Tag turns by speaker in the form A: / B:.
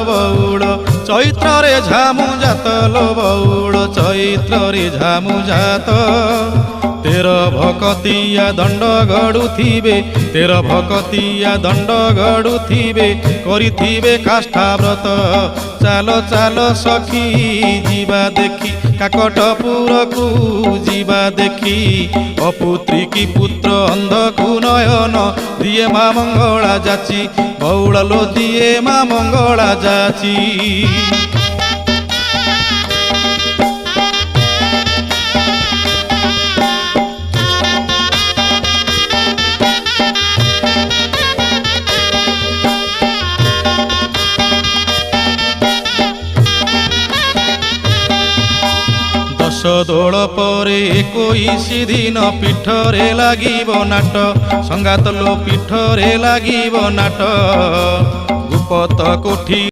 A: ବଉଳ ଚୈତ୍ରରେ ଝାମୁ ଜାତ लो ବଉଳ ଚୈତ୍ରରେ ଝାମୁ ଜାତ तेर भकतिया दंड गड़ुथिबे तेर भकतिया दंड गड़ुथिबे करिथिबे काष्ठा व्रत चाल चाल सखी जीवा देखी काकटपुर को जीवा देखी अपुत्री की पुत्र अंधकु नयन दिए माँ मंगला जाची बौल लो दिए माँ मंगला जाची। दोल पर 21 दिन पीठरे लागिब नाट संगात लो पीठरे लागिब नाट गुपत कोठी।